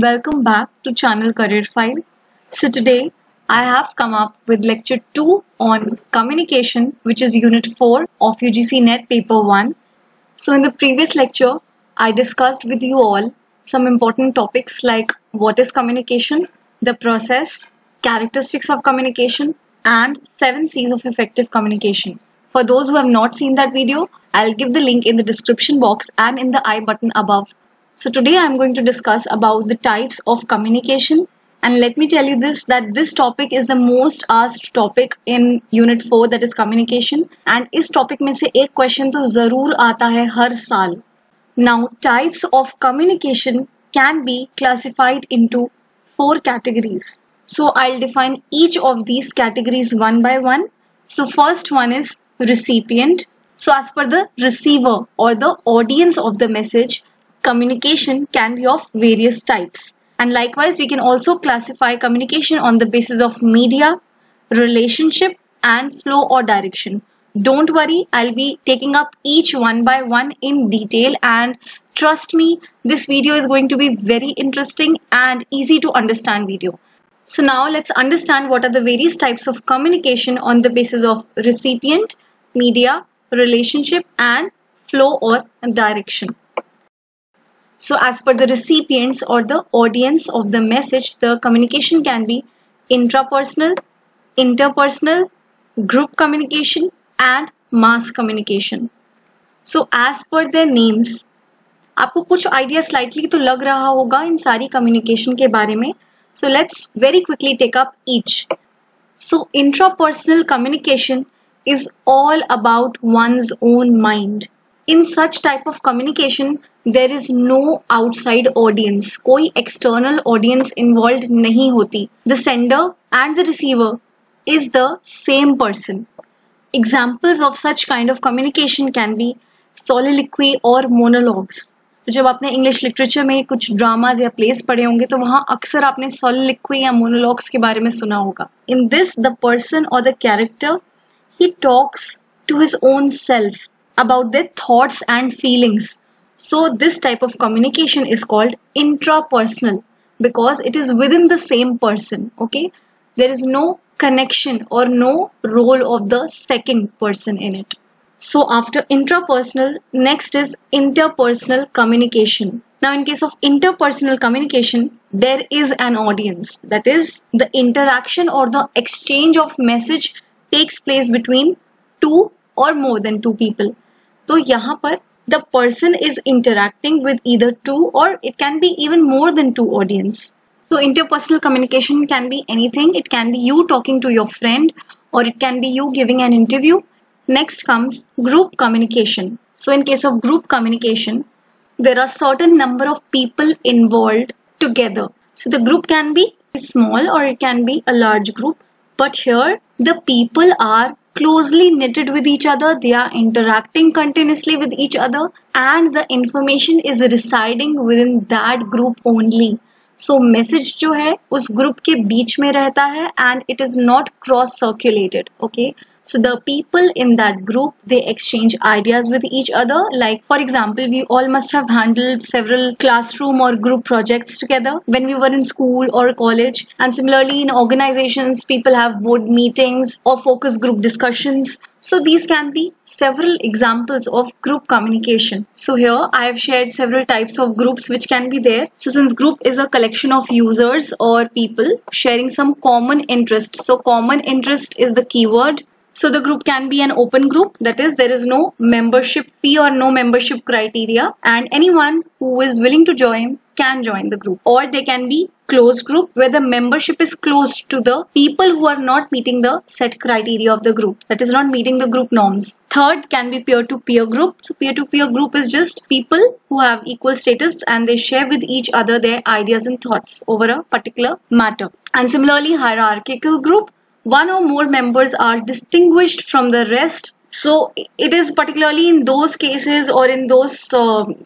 Welcome back to Channel Career File. So today I have come up with lecture 2 on communication, which is unit 4 of UGC NET paper 1. So in the previous lecture I discussed with you all some important topics like what is communication, the process, characteristics of communication and 7 C's of effective communication. For those who have not seen that video, I'll give the link in the description box and in the I button above. So today I'm going to discuss about the types of communication, and let me tell you that this topic is the most asked topic in unit 4, that is communication, and इस topic में से एक question तो जरूर आता है हर साल. Now types of communication can be classified into 4 categories. So I'll define each of these categories one by one. So first one is recipient. So as per the receiver or the audience of the message, communication can be of various types. And likewise, we can also classify communication on the basis of media, relationship, and flow or direction. Don't worry, I'll be taking up each one by one in detail, and trust me, this video is going to be very interesting and easy to understand video. So now let's understand what are the various types of communication on the basis of recipient, media, relationship, and flow or direction. So as per the recipients or the audience of the message, the communication can be intrapersonal, interpersonal, group communication and mass communication. So as per their names, आपको कुछ idea slightly तो लग रहा होगा इन सारी communication के बारे में. So let's very quickly take up each. So intrapersonal communication is all about one's own mind. In such type of communication, there is no outside audience. कोई external audience involved नहीं होती. The sender and the receiver is the same person. Examples of such kind of communication can be soliloquy or monologues. तो जब आपने English literature में कुछ dramas या place पढ़े होंगे तो वहाँ अक्सर आपने soliloquy या monologues के बारे में सुना होगा. In this, the person or the character, he talks to his own self about their thoughts and feelings. So this type of communication is called intrapersonal because it is within the same person. Okay, there is no connection or no role of the second person in it. So after intrapersonal, next is interpersonal communication. Now in case of interpersonal communication, there is an audience. That is, the interaction or the exchange of message takes place between two or more than two people. तो यहाँ पर the person is interacting with either two or it can be even more than two audience. So interpersonal communication can be anything. It can be you talking to your friend or it can be you giving an interview. Next comes group communication. So in case of group communication, there are certain number of people involved together. So the group can be small or it can be a large group. But here the people are closely knitted with each other, they are interacting continuously with each other and the information is residing within that group only. So message जो है उस group के बीच में रहता है and it is not cross circulated. Okay, so the people in that group, they exchange ideas with each other. Like for example, we all must have handled several classroom or group projects together when we were in school or college, and similarly in organizations people have board meetings or focus group discussions. So these can be several examples of group communication. So here I have shared several types of groups which can be there. So since group is a collection of users or people sharing some common interest, so common interest is the keyword. So the group can be an open group, that is, there is no membership fee or no membership criteria and anyone who is willing to join can join the group. Or they can be closed group where the membership is closed to the people who are not meeting the set criteria of the group, that is not meeting the group norms. Third can be peer-to-peer group. So peer-to-peer group is just people who have equal status and they share with each other their ideas and thoughts over a particular matter. And similarly hierarchical group, one or more members are distinguished from the rest So it is particularly in those cases or in those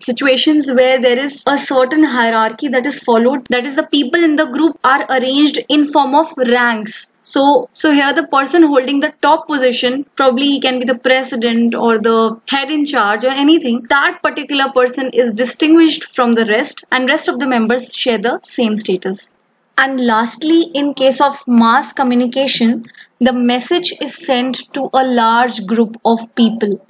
situations where there is a certain hierarchy that is followed. That is, the people in the group are arranged in form of ranks. So here the person holding the top position, probably he can be the president or the head in charge or anything. That particular person is distinguished from the rest, and rest of the members share the same status. And lastly, in case of mass communication, the message is sent to a large group of people.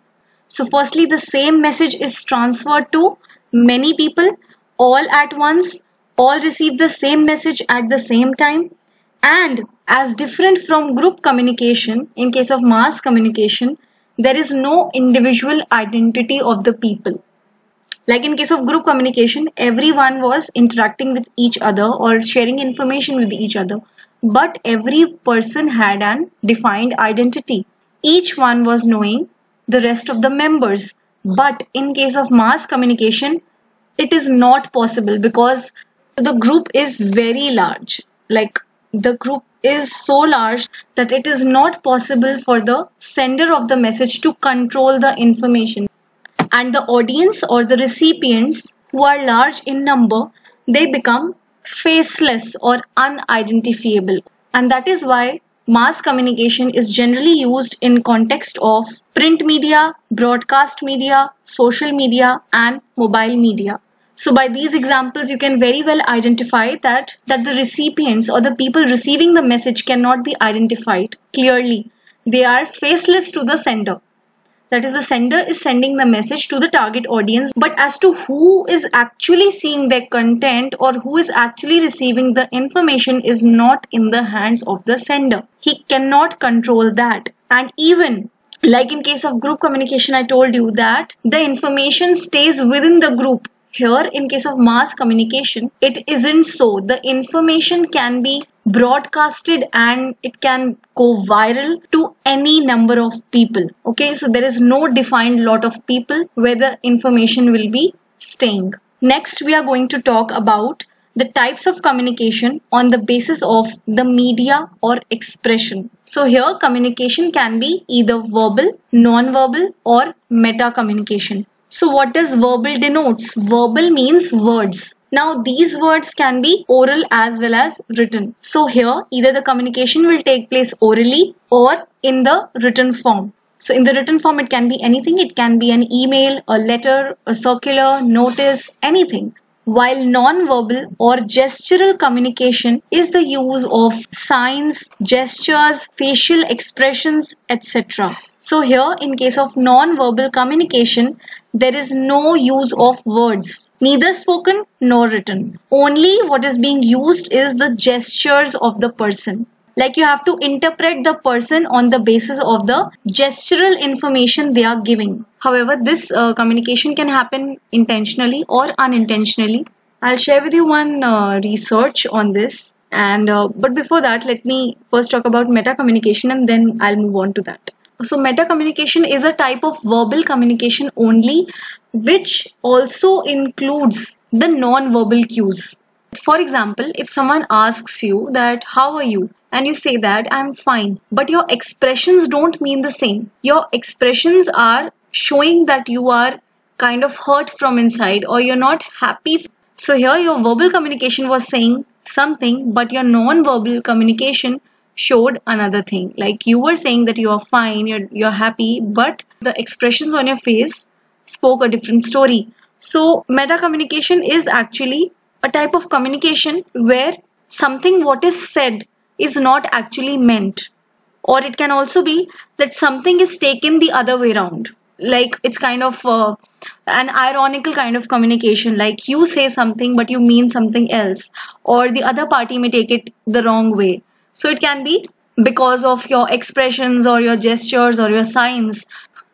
So firstly, the same message is transferred to many people all at once, all receive the same message at the same time. And as different from group communication, in case of mass communication, there is no individual identity of the people. Like in case of group communication, everyone was interacting with each other or sharing information with each other, but every person had an defined identity. Each one was knowing the rest of the members. But in case of mass communication, it is not possible because the group is very large. Like, the group is so large that it is not possible for the sender of the message to control the information. And the audience or the recipients, who are large in number, they become faceless or unidentifiable. And that is why mass communication is generally used in context of print media, broadcast media, social media, and mobile media. So by these examples, you can very well identify that the recipients or the people receiving the message cannot be identified clearly. They are faceless to the sender. That is, the sender is sending the message to the target audience, but as to who is actually seeing their content or who is actually receiving the information is not in the hands of the sender. He cannot control that. And even like in case of group communication, I told you that the information stays within the group. Here, in case of mass communication, it isn't so. The information can be broadcasted and it can go viral to any number of people. Okay, so there is no defined lot of people where the information will be staying. Next, we are going to talk about the types of communication on the basis of the media or expression. So here, communication can be either verbal, non-verbal, or meta communication. So what does verbal denotes? Verbal means words. Now these words can be oral as well as written. So here either the communication will take place orally or in the written form. So in the written form it can be anything. It can be an email, a letter, a circular, notice, anything. While non-verbal or gestural communication is the use of signs, gestures, facial expressions, etc. So here in case of non-verbal communication, there is no use of words, neither spoken nor written. Only what is being used is the gestures of the person. Like you have to interpret the person on the basis of the gestural information they are giving. However, this communication can happen intentionally or unintentionally. I'll share with you one research on this. But before that, let me first talk about meta communication and then I'll move on to that. So meta communication is a type of verbal communication only, which also includes the non-verbal cues. For example, if someone asks you that how are you, and you say that I'm fine, but your expressions don't mean the same. Your expressions are showing that you are kind of hurt from inside or you're not happy. So here your verbal communication was saying something, but your non-verbal communication showed another thing. Like you were saying that you are fine, you're happy, but the expressions on your face spoke a different story. So meta communication is actually a type of communication where something what is said is not actually meant, or it can also be that something is taken the other way around. Like it's kind of an ironical kind of communication, like you say something but you mean something else, or the other party may take it the wrong way. So it can be because of your expressions or your gestures or your signs.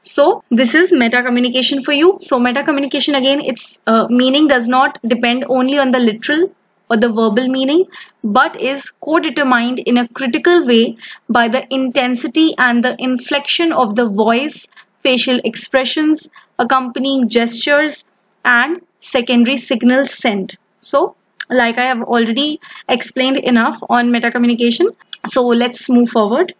So this is meta communication for you. So meta communication, again, its meaning does not depend only on the literal or the verbal meaning, but is co-determined in a critical way by the intensity and the inflection of the voice, facial expressions, accompanying gestures, and secondary signals sent. So, like I have already explained enough on meta communication. So let's move forward.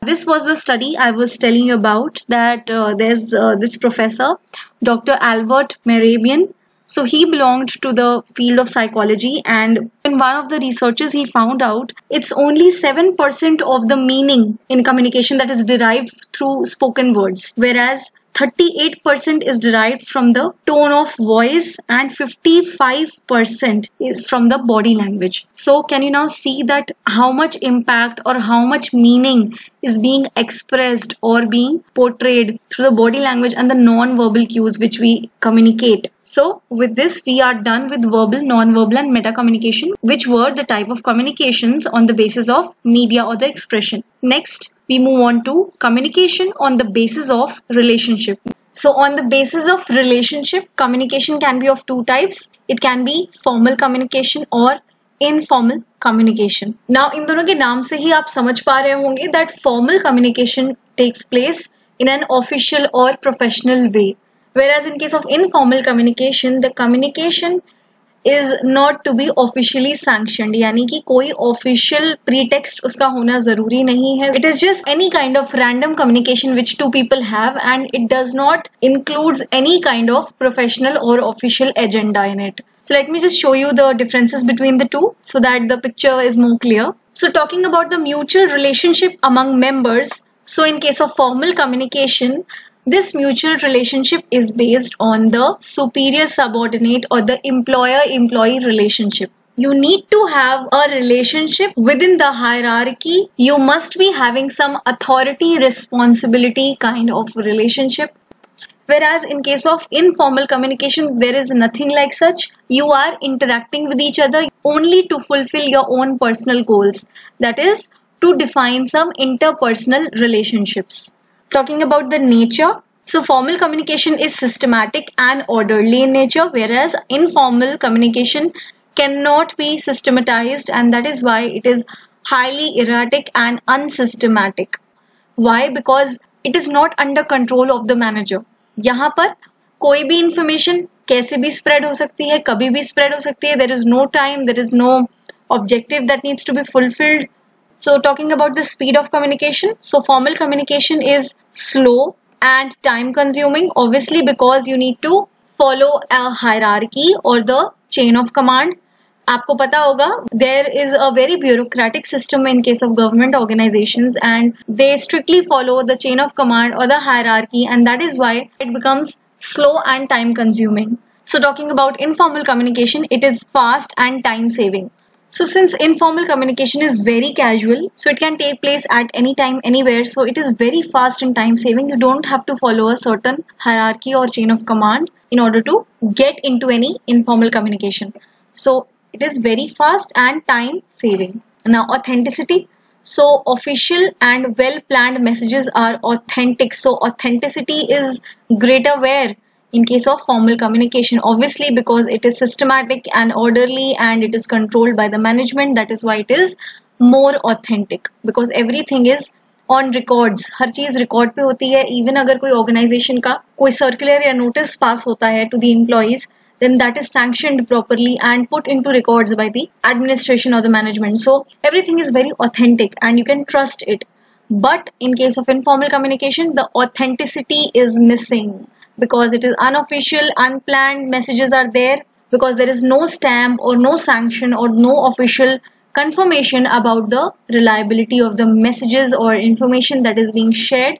This was the study I was telling you about, that there's this professor, Dr. Albert Mehrabian. So he belonged to the field of psychology, and in one of the researches he found out it's only 7% of the meaning in communication that is derived through spoken words, whereas 38% is derived from the tone of voice and 55% is from the body language. So can you now see that how much impact or how much meaning is being expressed or being portrayed through the body language and the non-verbal cues which we communicate. So with this, we are done with verbal, non-verbal and meta communication, which were the type of communications on the basis of media or the expression. Next, we move on to communication on the basis of relationship. So on the basis of relationship, communication can be of two types. It can be formal communication or informal communication. Now इन दोनों के नाम से ही आप समझ पा रहे होंगे that formal communication takes place in an official or professional way. Whereas in case of informal communication, the communication is not to be officially sanctioned, यानी कि कोई official pretext उसका होना जरूरी नहीं है. It is just any kind of random communication which two people have, and it does not includes any kind of professional or official agenda in it. So let me just show you the differences between the two so that the picture is more clear. So talking about the mutual relationship among members, so in case of formal communication, this mutual relationship is based on the superior subordinate or the employer-employee relationship. You need to have a relationship within the hierarchy. You must be having some authority responsibility kind of relationship. Whereas in case of informal communication, there is nothing like such. You are interacting with each other only to fulfill your own personal goals. That is to define some interpersonal relationships. Talking about the nature, so formal communication is systematic and orderly in nature, whereas informal communication cannot be systematized, and that is why it is highly erratic and unsystematic. Why? Because it is not under control of the manager. यहाँ पर कोई भी information कैसे भी spread हो सकती है, कभी भी spread हो सकती है. There is no time, there is no objective that needs to be fulfilled. So talking about the speed of communication, so formal communication is slow and time consuming, obviously because you need to follow a hierarchy or the chain of command. आपको पता होगा there is a very bureaucratic system in case of government organizations, and they strictly follow the chain of command or the hierarchy, and that is why it becomes slow and time consuming. So talking about informal communication, it is fast and time saving. So since informal communication is very casual, so it can take place at any time, anywhere. So it is very fast and time saving. You don't have to follow a certain hierarchy or chain of command in order to get into any informal communication. So it is very fast and time saving. Now authenticity. So official and well planned messages are authentic. So authenticity is greater where? In case of formal communication, obviously because it is systematic and orderly and it is controlled by the management. That is why it is more authentic, because everything is on records. हर चीज record पे होती है. Even अगर कोई organization का कोई circular या notice pass होता है to the employees, then that is sanctioned properly and put into records by the administration or the management. So everything is very authentic and you can trust it. But in case of informal communication, the authenticity is missing, because it is unofficial, unplanned messages are there, because there is no stamp or no sanction or no official confirmation about the reliability of the messages or information that is being shared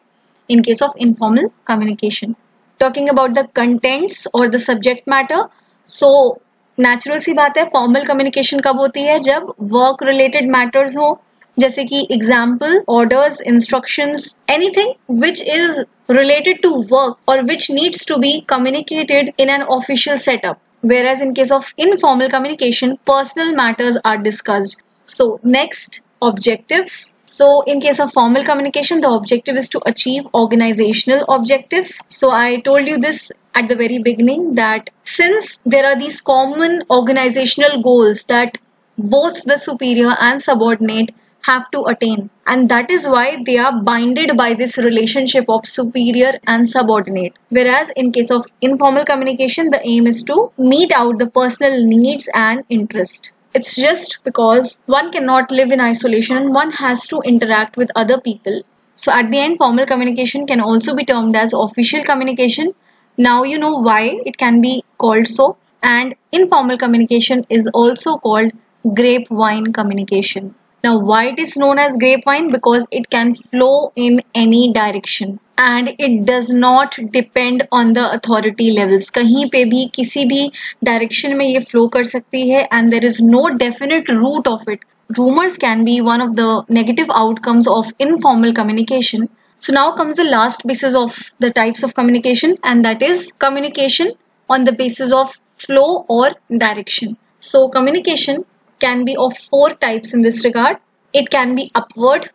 in case of informal communication. Talking about the contents or the subject matter, so natural सी बात है, formal communication कब होती है? जब work related matters हो, जैसे कि example, orders, instructions, anything which is related to work or which needs to be communicated in an official setup. Whereas in case of informal communication, personal matters are discussed. So next, objectives. So in case of formal communication, the objective is to achieve organizational objectives. So I told you this at the very beginning, that since there are these common organizational goals that both the superior and subordinate have to attain, and that is why they are binded by this relationship of superior and subordinate. Whereas in case of informal communication, the aim is to meet out the personal needs and interest. It's just because one cannot live in isolation and one has to interact with other people. So at the end, formal communication can also be termed as official communication. Now you know why it can be called so. And informal communication is also called grapevine communication. Now why it is known as grapevine? Because it can flow in any direction and it does not depend on the authority levels. कहीं पे भी किसी भी direction में ये flow कर सकती है and there is no definite route of it. Rumors can be one of the negative outcomes of informal communication. So now comes the last basis of the types of communication, and that is communication on the basis of flow or direction. So communication can be of 4 types in this regard. It can be upward,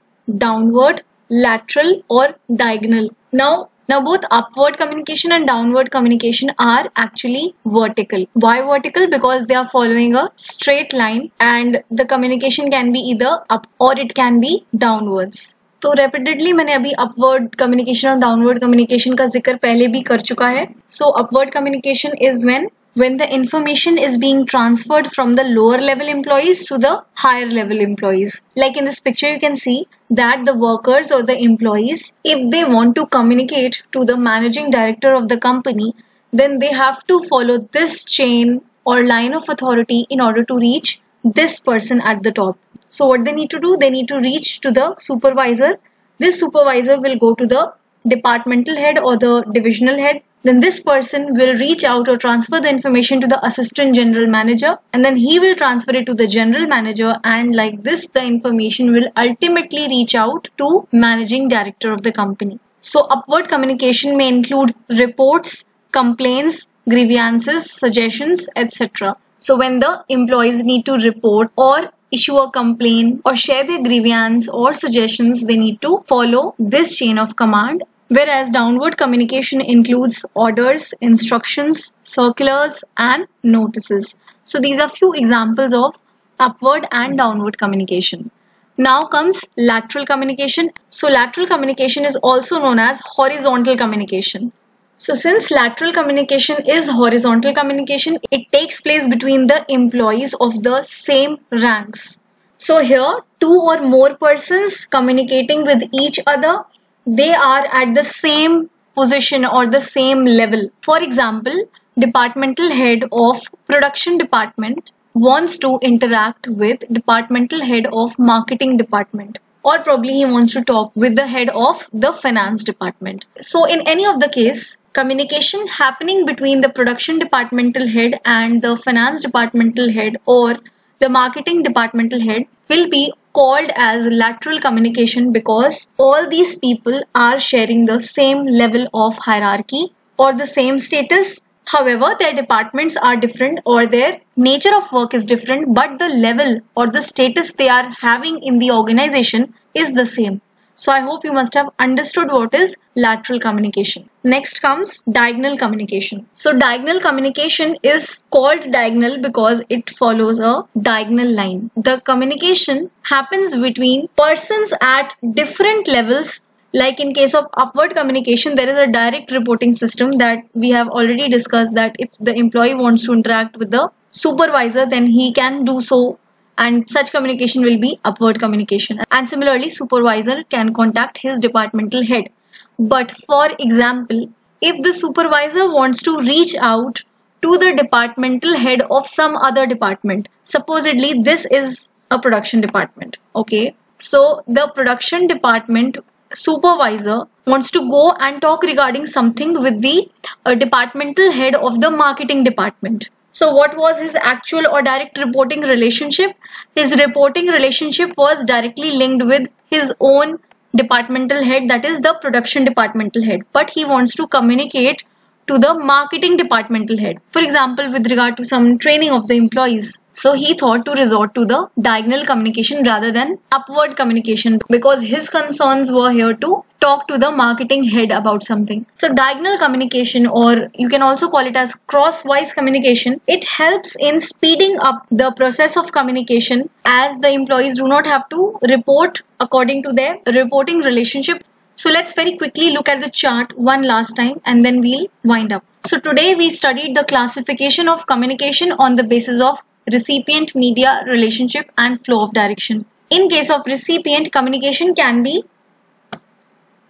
downward, lateral or diagonal. Now both upward communication and downward communication are actually vertical. Why vertical? Because they are following a straight line and the communication can be either up or it can be downwards. तो repeatedly मैंने अभी upward communication और downward communication का जिक्र पहले भी कर चुका है. So upward communication is when the information is being transferred from the lower level employees to the higher level employees. Like in this picture you can see that the workers or the employees, if they want to communicate to the managing director of the company, then they have to follow this chain or line of authority in order to reach this person at the top. So what they need to do, they need to reach to the supervisor. This supervisor will go to the departmental head or the divisional head. Then this person will reach out or transfer the information to the assistant general manager, and then he will transfer it to the general manager, and like this the information will ultimately reach out to managing director of the company. So upward communication may include reports, complaints, grievances, suggestions, etc. So when the employees need to report or issue a complaint or share their grievance or suggestions, they need to follow this chain of command. Whereas downward communication includes orders, instructions, circulars and notices. So these are few examples of upward and downward communication. Now comes lateral communication. So lateral communication is also known as horizontal communication. So since lateral communication is horizontal communication, it takes place between the employees of the same ranks. So here 2 or more persons communicating with each other, they are at the same position or the same level. For example, departmental head of production department wants to interact with departmental head of marketing department, or probably he wants to talk with the head of the finance department. So in any of the case, communication happening between the production departmental head and the finance departmental head or the marketing departmental head will be called as lateral communication because all these people are sharing the same level of hierarchy or the same status. However, their departments are different or their nature of work is different, but the level or the status they are having in the organization is the same. So I hope you must have understood what is lateral communication. Next comes diagonal communication. So diagonal communication is called diagonal because it follows a diagonal line. The communication happens between persons at different levels. Like in case of upward communication, there is a direct reporting system that we have already discussed, that if the employee wants to interact with the supervisor, then he can do so, and such communication will be upward communication. And similarly, supervisor can contact his departmental head. But for example, if the supervisor wants to reach out to the departmental head of some other department, supposedly this is a production department, okay? So the production department supervisor wants to go and talk regarding something with the departmental head of the marketing department. So what was his actual or direct reporting relationship? His reporting relationship was directly linked with his own departmental head, that is the production departmental head. But he wants to communicate to the marketing departmental head, for example, with regard to some training of the employees. So he thought to resort to the diagonal communication rather than upward communication because his concerns were here to talk to the marketing head about something. So diagonal communication, or you can also call it as crosswise communication, it helps in speeding up the process of communication as the employees do not have to report according to their reporting relationship. So let's very quickly look at the chart one last time and then we'll wind up. So today we studied the classification of communication on the basis of recipient, media, relationship and flow of direction. In case of recipient, communication can be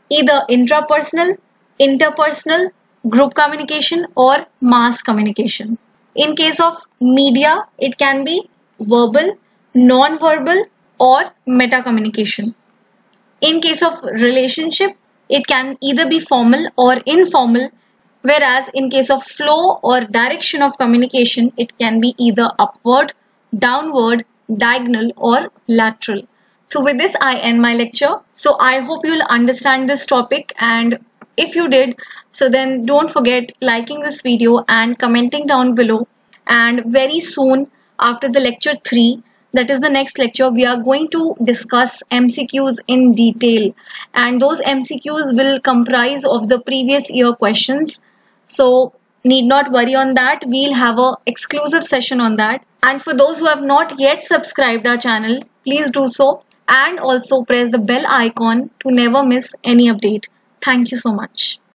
either intrapersonal, interpersonal, group communication, or mass communication. In case of media, it can be verbal, non-verbal, or meta communication. In case of relationship, it can either be formal or informal, whereas in case of flow or direction of communication, it can be either upward, downward, diagonal, or lateral. So with this, I end my lecture. So I hope you'll understand this topic, and if you did, so then don't forget liking this video and commenting down below. And very soon after the lecture 3, that is the next lecture, we are going to discuss MCQs in detail, and those MCQs will comprise of the previous year questions. So need not worry on that. We'll have a exclusive session on that. And for those who have not yet subscribed our channel, please do so, and also press the bell icon to never miss any update. Thank you so much.